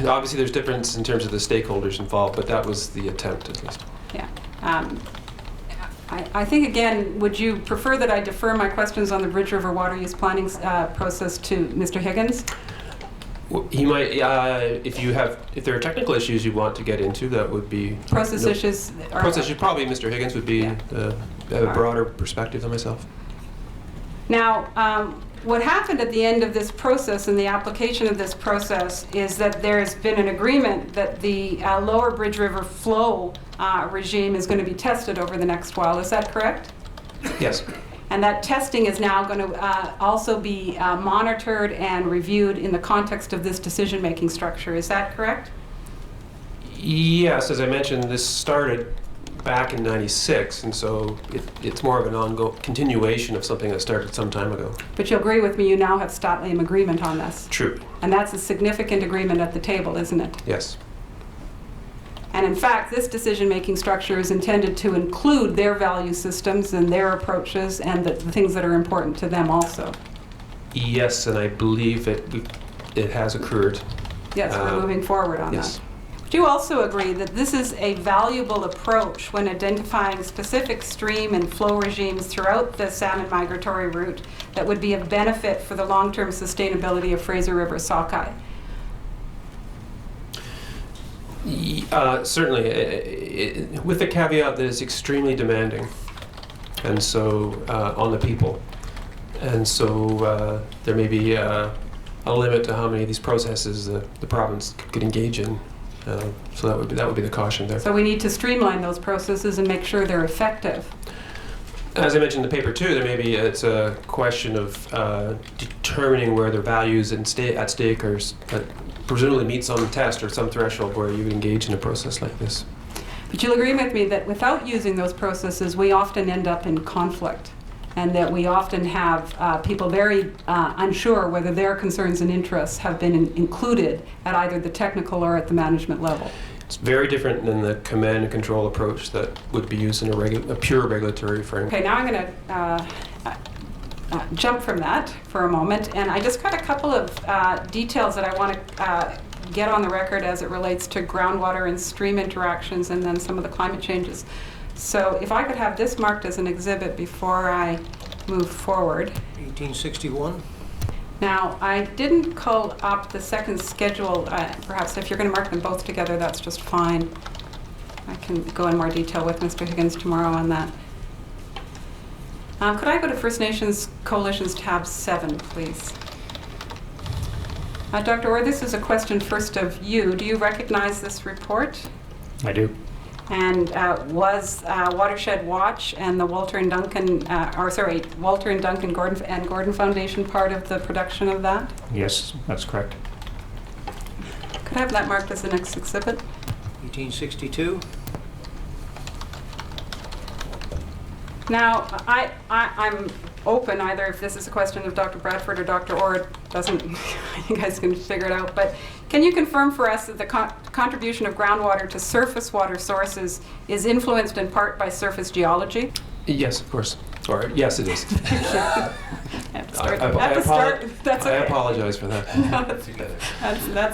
obviously there's difference in terms of the stakeholders involved, but that was the attempt at least. Yeah. I think, again, would you prefer that I defer my questions on the Bridge River water use planning process to Mr. Higgins? He might, if there are technical issues you want to get into, that would be... Process issues? Process issues, probably Mr. Higgins would be, have a broader perspective than myself. Now, what happened at the end of this process and the application of this process is that there's been an agreement that the lower Bridge River flow regime is going to be tested over the next while. Is that correct? Yes. And that testing is now going to also be monitored and reviewed in the context of this decision-making structure. Is that correct? Yes, as I mentioned, this started back in '96, and so it's more of an ongoing continuation of something that started some time ago. But you'll agree with me, you now have Statlium agreement on this. True. And that's a significant agreement at the table, isn't it? Yes. And in fact, this decision-making structure is intended to include their value systems and their approaches and the things that are important to them also. Yes, and I believe it has occurred. Yes, we're moving forward on yes. that. Do you also agree that this is a valuable approach when identifying specific stream and flow regimes throughout the salmon migratory route that would be of benefit for the long-term sustainability of Fraser River sockeye? Certainly, with the caveat that it's extremely demanding, and so on the people, and so there may be a limit to how many of these processes the province could engage in. So that would be the caution there. So we need to streamline those processes and make sure they're effective. As I mentioned in the paper too, there may be it's a question of determining where the values at stake are presumably meet some test or some threshold where you engage in a process like this. But you'll agree with me that without using those processes, we often end up in conflict, and that we often have people very unsure whether their concerns and interests have been included at either the technical or at the management level. It's very different than the command and control approach that would be used in a pure regulatory framework. Okay, now I'm going to jump from that for a moment, and I just got a couple of details that I want to get on the record as it relates to groundwater and stream interactions and then some of the climate changes. So if I could have this marked as an exhibit before I move forward. 1861. Now, I didn't call up the second schedule. Perhaps if you're going to mark them both together, that's just fine. I can go in more detail with Mr. Higgins tomorrow on that. Could I go to First Nations Coalition's tab 7, please? Dr. Orr, this is a question first of you. Do you recognize this report? I do. And was Watershed Watch and the Walter and Duncan Gordon Foundation part of the production of that? Yes, that's correct. Could I have that marked as the next exhibit? 1862. Now, I'm open either if this is a question of Dr. Bradford or Dr. Orr. It doesn't, you guys can figure it out. But can you confirm for us that the contribution of groundwater to surface water sources is influenced in part by surface geology? Yes, of course. Or yes, it is. That's okay. I apologize for that. No, that's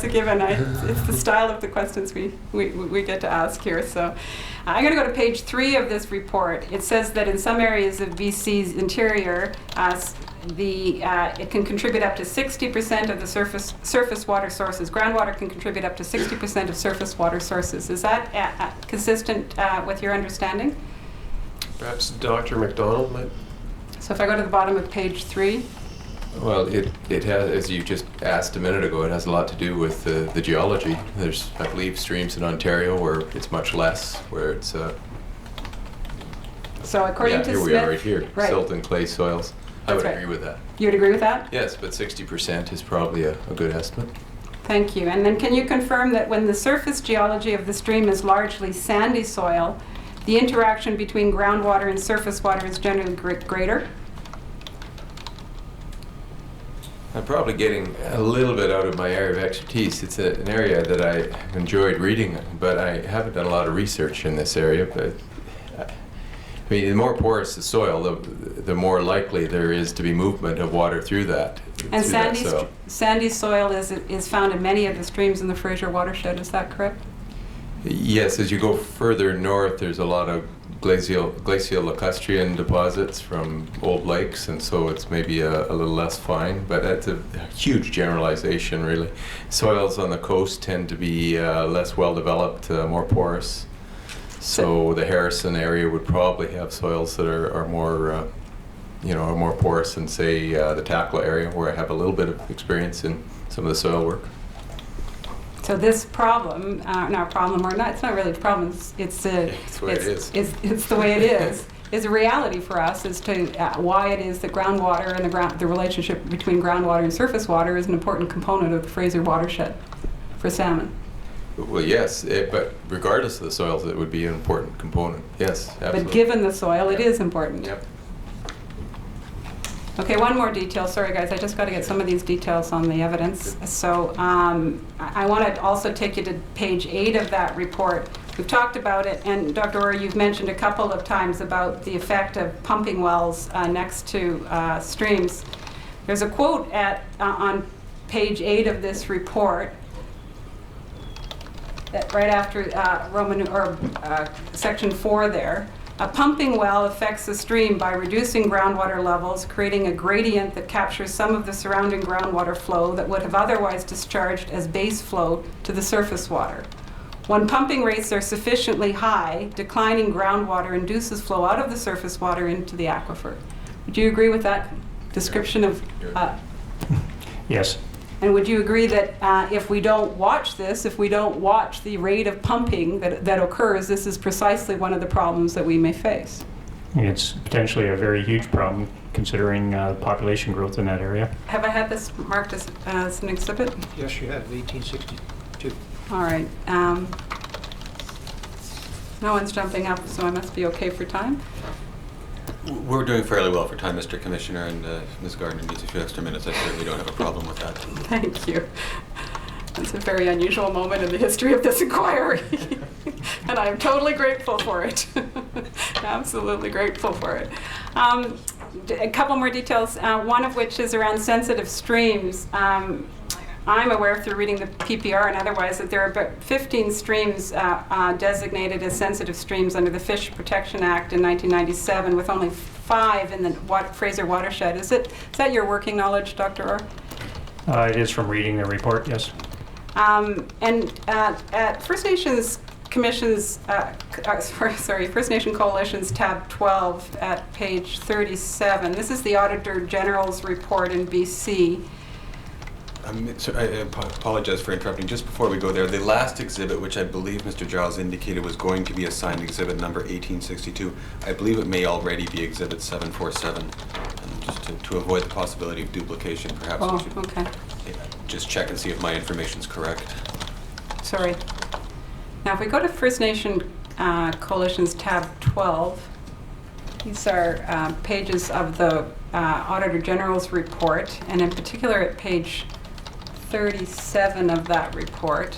a given. It's the style of the questions we get to ask here. So I'm going to go to page 3 of this report. It says that in some areas of BC's interior, it can contribute up to 60% of the surface water sources. Groundwater can contribute up to 60% of surface water sources. Is that consistent with your understanding? Perhaps Dr. McDonald might. So if I go to the bottom of page 3. Well, it has, as you just asked a minute ago, it has a lot to do with the geology. There's, I believe, streams in Ontario where it's much less, where it's... So according to here Smith... we are right here, right. Silt and clay soils. I would agree with that. You would agree with that? Yes, but 60% is probably a good estimate. Thank you. And then can you confirm that when the surface geology of the stream is largely sandy soil, the interaction between groundwater and surface water is generally greater? I'm probably getting a little bit out of my area of expertise. It's an area that I enjoyed reading, but I haven't done a lot of research in this area. But I mean, the more porous the soil, the more likely there is to be movement of water through that. And through that soil. sandy soil is found in many of the streams in the Fraser watershed, is that correct? Yes, as you go further north, there's a lot of glacial lacustrine deposits from old lakes, and so it's maybe a little less fine, but that's a huge generalization, really. Soils on the coast tend to be less well developed, more porous. So the Harrison area would probably have soils that are more, are more porous than, say, the Takla area, where I have a little bit of experience in some of the soil work. So this problem, not problem, or not, it's not really a problem, it's the way it is. It's the way it is a reality for us as to why it is that groundwater and the relationship between groundwater and surface water is an important component of the Fraser watershed for salmon. Well, yes, but regardless of the soils, it would be an important component. Yes, absolutely. But given the soil, it is important. Yep. Okay, one more detail. Sorry, guys, I just got to get some of these details on the evidence. So I want to also take you to page 8 of that report. We've talked about it, and Dr. Orr, you've mentioned a couple of times about the effect of pumping wells next to streams. There's a quote on page 8 of this report, that right after section 4 there. A pumping well affects the stream by reducing groundwater levels, creating a gradient that captures some of the surrounding groundwater flow that would have otherwise discharged as base flow to the surface water. When pumping rates are sufficiently high, declining groundwater induces flow out of the surface water into the aquifer. Would you agree with that description of? Yes. And would you agree that if we don't watch this, if we don't watch the rate of pumping that occurs, this is precisely one of the problems that we may face? It's potentially a very huge problem considering population growth in that area. Have I had this marked as an exhibit? Yes, you have, 1862. All right. No one's jumping up, so I must be okay for time. We're doing fairly well for time, Mr. Commissioner, and Ms. Gardner needs a few extra minutes. I certainly don't have a problem with that. Thank you. It's a very unusual moment in the history of this inquiry, and I'm totally grateful for it. Absolutely grateful for it. A couple more details, one of which is around sensitive streams. I'm aware through reading the PPR and otherwise that there are about 15 streams designated as sensitive streams under the Fish Protection Act in 1997, with only 5 in the Fraser watershed. Is that your working knowledge, Dr. Orr? It is from reading the report, yes. And at First Nations Commission's, First Nation Coalition's tab 12 at page 37, this is the Auditor General's report in BC. I apologize for interrupting. Just before we go there, the last exhibit, which I believe Mr. Giles indicated was going to be assigned exhibit number 1862, I believe it may already be exhibit 747. And just to avoid the possibility of duplication, perhaps we should just check and see if my information's correct. Sorry. Now, if we go to First Nation Coalition's tab 12, these are pages of the Auditor General's report, and in particular at page 37 of that report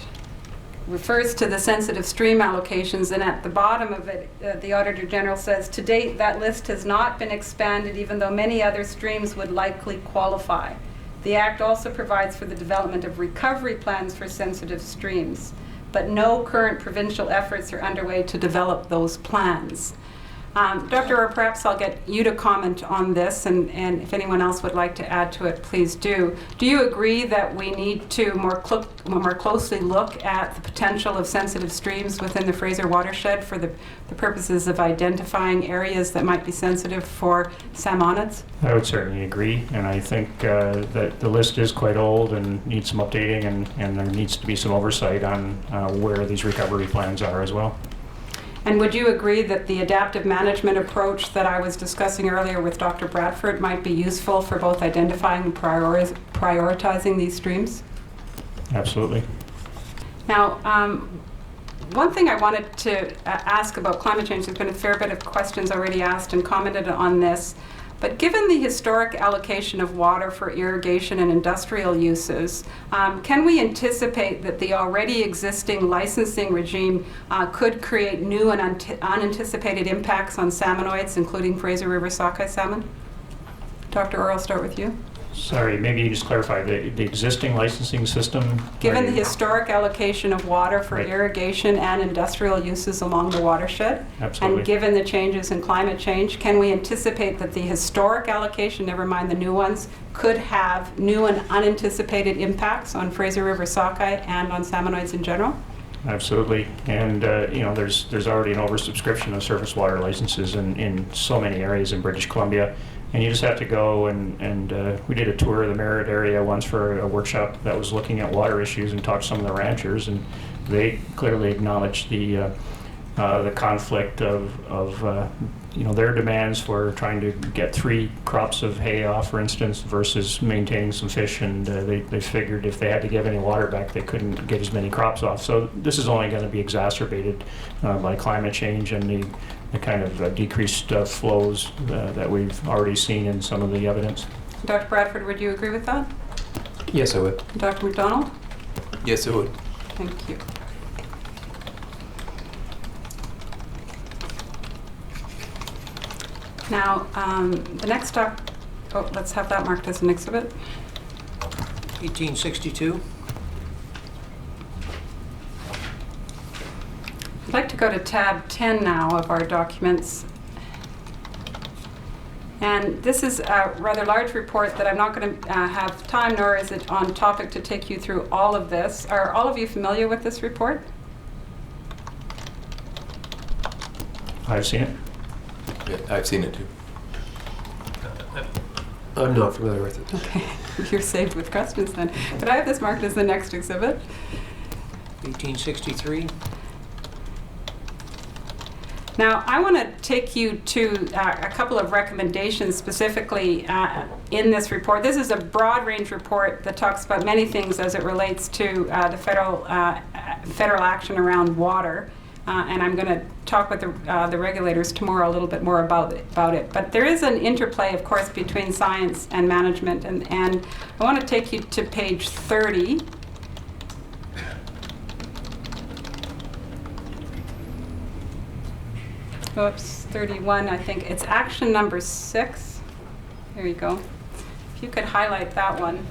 refers to the sensitive stream allocations, and at the bottom of it the Auditor General says, to date that list has not been expanded even though many other streams would likely qualify. The Act also provides for the development of recovery plans for sensitive streams, but no current provincial efforts are underway to develop those plans. Dr. Orr, perhaps I'll get you to comment on this, and if anyone else would like to add to it, please do. Do you agree that we need to more closely look at the potential of sensitive streams within the Fraser watershed for the purposes of identifying areas that might be sensitive for salmonids? I would certainly agree, and I think that the list is quite old and needs some updating, and there needs to be some oversight on where these recovery plans are as well. And would you agree that the adaptive management approach that I was discussing earlier with Dr. Bradford might be useful for both identifying and prioritizing these streams? Absolutely. Now, one thing I wanted to ask about climate change, there's been a fair bit of questions already asked and commented on this, but given the historic allocation of water for irrigation and industrial uses, can we anticipate that the already existing licensing regime could create new and unanticipated impacts on salmonoids, including Fraser River sockeye salmon? Dr. Orr, I'll start with you. Sorry, maybe you just clarify, the existing licensing system? Given the Are you- historic allocation of water for Right. irrigation and industrial uses along the watershed, Absolutely. and given the changes in climate change, can we anticipate that the historic allocation, never mind the new ones, could have new and unanticipated impacts on Fraser River sockeye and on salmonoids in general? Absolutely, and there's already an oversubscription of surface water licenses in so many areas in British Columbia, and you just have to go and we did a tour of the Merritt area once for a workshop that was looking at water issues and talked to some of the ranchers, and they clearly acknowledged the conflict of their demands for trying to get 3 crops of hay off, for instance, versus maintaining some fish, and they figured if they had to give any water back, they couldn't get as many crops off. So this is only going to be exacerbated by climate change and the kind of decreased flows that we've already seen in some of the evidence. Dr. Bradford, would you agree with that? Yes, I would. Dr. McDonald? Yes, it would. Thank you. Now, the next doc, let's have that marked as an exhibit. 1862. I'd like to go to tab 10 now of our documents. And this is a rather large report that I'm not going to have time, nor is it on topic to take you through all of this. Are all of you familiar with this report? I've seen it. Yeah, I've seen it too. I'm not familiar with it. Okay, you're saved with questions then. But I have this marked as the next exhibit. 1863. Now, I want to take you to a couple of recommendations specifically in this report. This is a broad range report that talks about many things as it relates to the federal action around water. And I'm going to talk with the regulators tomorrow a little bit more about it. But there is an interplay, of course, between science and management. And I want to take you to page 30. Oops, 31, I think. It's action number 6. There you go. If you could highlight that one.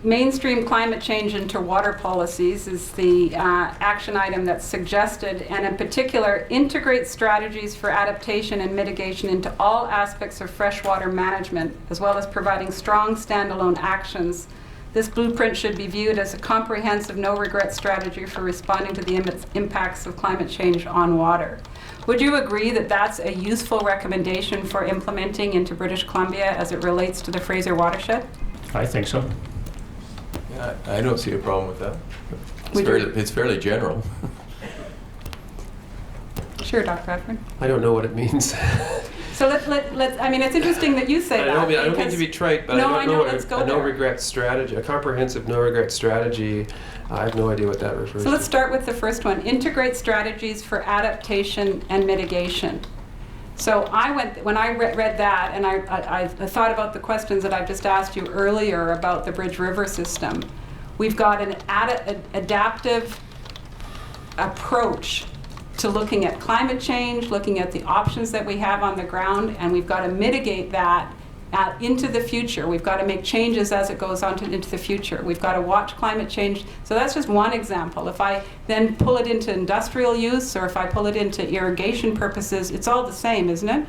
Mainstream climate change into water policies is the action item that's suggested, and in particular, integrate strategies for adaptation and mitigation into all aspects of freshwater management, as well as providing strong standalone actions. This blueprint should be viewed as a comprehensive, no-regret strategy for responding to the impacts of climate change on water. Would you agree that that's a useful recommendation for implementing into British Columbia as it relates to the Fraser watershed? I think so. Yeah, I don't see a problem with that. Would you- It's fairly general. Sure, Dr. Bradford. I don't know what it means. So let's, I mean, it's interesting that you say I that. don't mean to because- be trite, but No, I I don't know, know let's go what a there. no-regret strategy, a comprehensive no-regret strategy, I have no idea what that refers to. So let's start with the first one, integrate strategies for adaptation and mitigation. So when I read that, and I thought about the questions that I've just asked you earlier about the Bridge River system, we've got an adaptive approach to looking at climate change, looking at the options that we have on the ground, and we've got to mitigate that into the future. We've got to make changes as it goes on into the future. We've got to watch climate change. So that's just one example. If I then pull it into industrial use, or if I pull it into irrigation purposes, it's all the same, isn't it?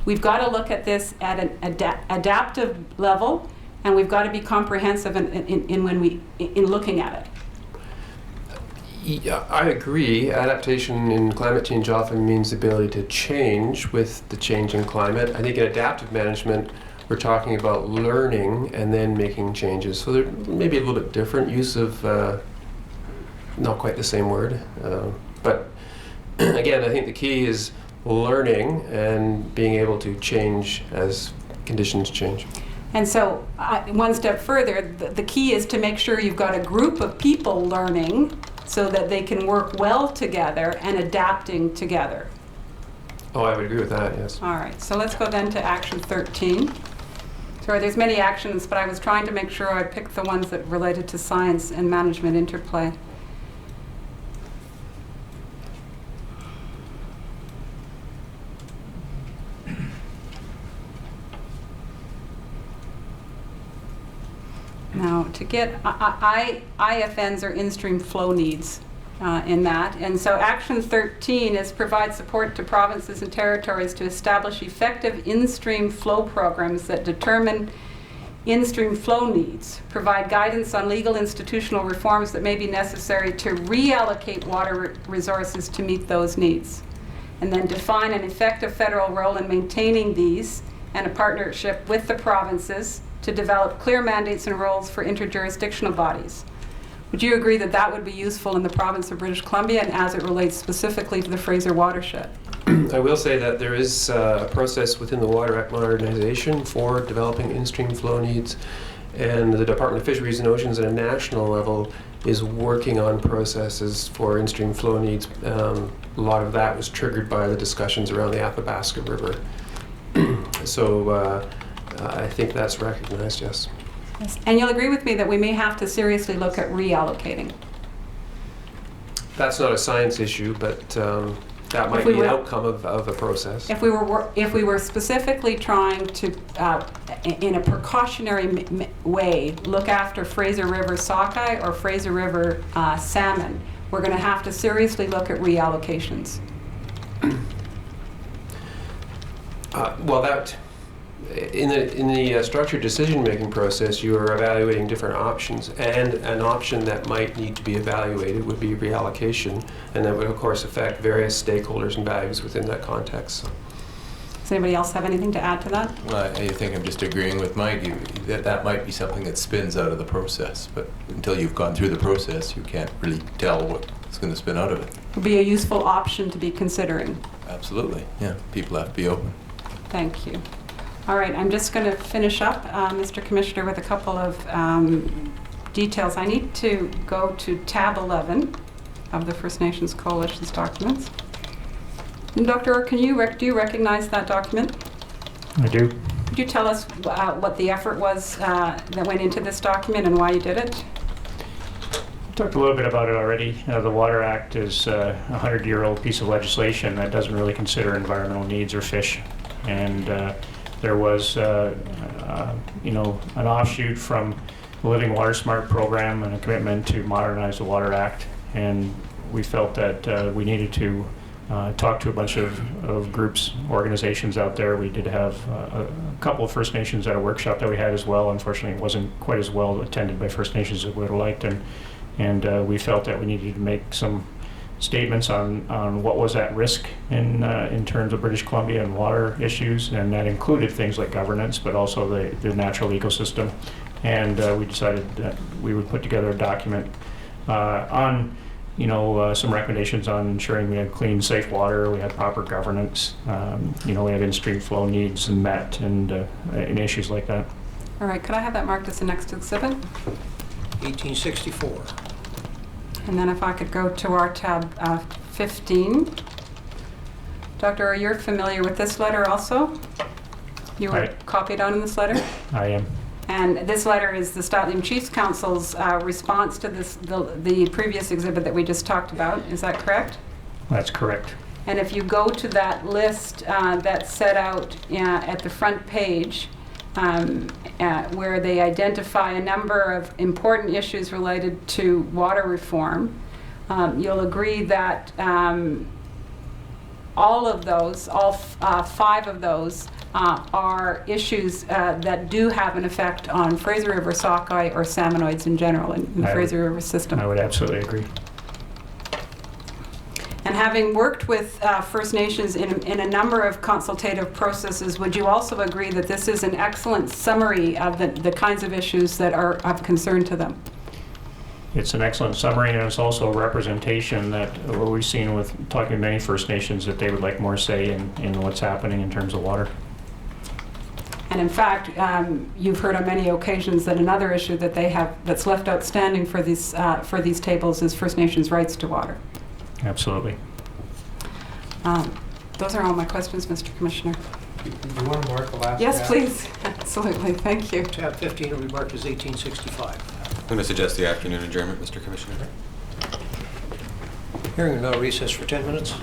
We've got to look at this at an adaptive level, and we've got to be comprehensive in looking at it. Yeah, I agree. Adaptation in climate change often means the ability to change with the change in climate. I think in adaptive management, we're talking about learning and then making changes. So there may be a little bit different use of, not quite the same word. But again, I think the key is learning and being able to change as conditions change. And so one step further, the key is to make sure you've got a group of people learning so that they can work well together and adapting together. Oh, I would agree with that, yes. All right, so let's go then to action 13. Sorry, there's many actions, but I was trying to make sure I picked the ones that related to science and management interplay. Now, to get, IFNs are in-stream flow needs in that. And so Action 13 is provide support to provinces and territories to establish effective in-stream flow programs that determine in-stream flow needs, provide guidance on legal institutional reforms that may be necessary to reallocate water resources to meet those needs, and then define an effective federal role in maintaining these and a partnership with the provinces to develop clear mandates and roles for interjurisdictional bodies. Would you agree that that would be useful in the province of British Columbia and as it relates specifically to the Fraser watershed? I will say that there is a process within the Water Act modernization for developing in-stream flow needs, and the Department of Fisheries and Oceans at a national level is working on processes for in-stream flow needs. A lot of that was triggered by the discussions around the Athabasca River. So I think that's recognized, yes. Yes. And you'll agree with me that we may have to seriously look at reallocating. That's not a science issue, but that might be an outcome of a process. If we were specifically trying to, in a precautionary way, look after Fraser River sockeye or Fraser River salmon, we're going to have to seriously look at reallocations. Well, that in the structured decision-making process, you are evaluating different options, and an option that might need to be evaluated would be reallocation, and that would, of course, affect various stakeholders and values within that context. Does anybody else have anything to add to that? Well, I think I'm just agreeing with Mike. That might be something that spins out of the process, but until you've gone through the process, you can't really tell what's going to spin out of it. Would be a useful option to be considering. Absolutely, yeah. People have to be open. Thank you. All right, I'm just going to finish up, Mr. Commissioner, with a couple of details. I need to go to tab 11 of the First Nations Coalition's documents. And Dr. Orr, do you recognize that document? I do. Could you tell us what the effort was that went into this document and why you did it? Talked a little bit about it already. The Water Act is a 100-year-old piece of legislation that doesn't really consider environmental needs or fish. And there was, an offshoot from the Living Water Smart program and a commitment to modernize the Water Act. And we felt that we needed to talk to a bunch of groups, organizations out there. We did have a couple of First Nations at a workshop that we had as well. Unfortunately, it wasn't quite as well attended by First Nations as we would have liked. And we felt that we needed to make some statements on what was at risk in terms of British Columbia and water issues, and that included things like governance, but also the natural ecosystem. And we decided that we would put together a document on, some recommendations on ensuring we had clean, safe water, we had proper governance, we had in-stream flow needs and met, and issues like that. All right, could I have that marked as the next exhibit? 1864. And then if I could go to our tab 15. Doctor, are you familiar with this letter also? You were copied on in this letter? I am. And this letter is the Statliam Chiefs Council's response to the previous exhibit that we just talked about. Is that correct? That's correct. And if you go to that list that's set out at the front page, where they identify a number of important issues related to water reform, you'll agree that all of those, all 5 of those, are issues that do have an effect on Fraser River sockeye or salmonoids in general in the Fraser River system. I would absolutely agree. And having worked with First Nations in a number of consultative processes, would you also agree that this is an excellent summary of the kinds of issues that are of concern to them? It's an excellent summary, and it's also a representation that what we've seen with talking to many First Nations, that they would like more say in what's happening in terms of water. And in fact, you've heard on many occasions that another issue that they have that's left outstanding for these tables is First Nations rights to water. Absolutely. Those are all my questions, Mr. Commissioner. Do you want to mark the last Yes, tab? please. Absolutely. Thank you. Tab 15 will be marked as 1865. I'm going to suggest the afternoon adjournment, Mr. Commissioner. Hearing no recess for 10 minutes.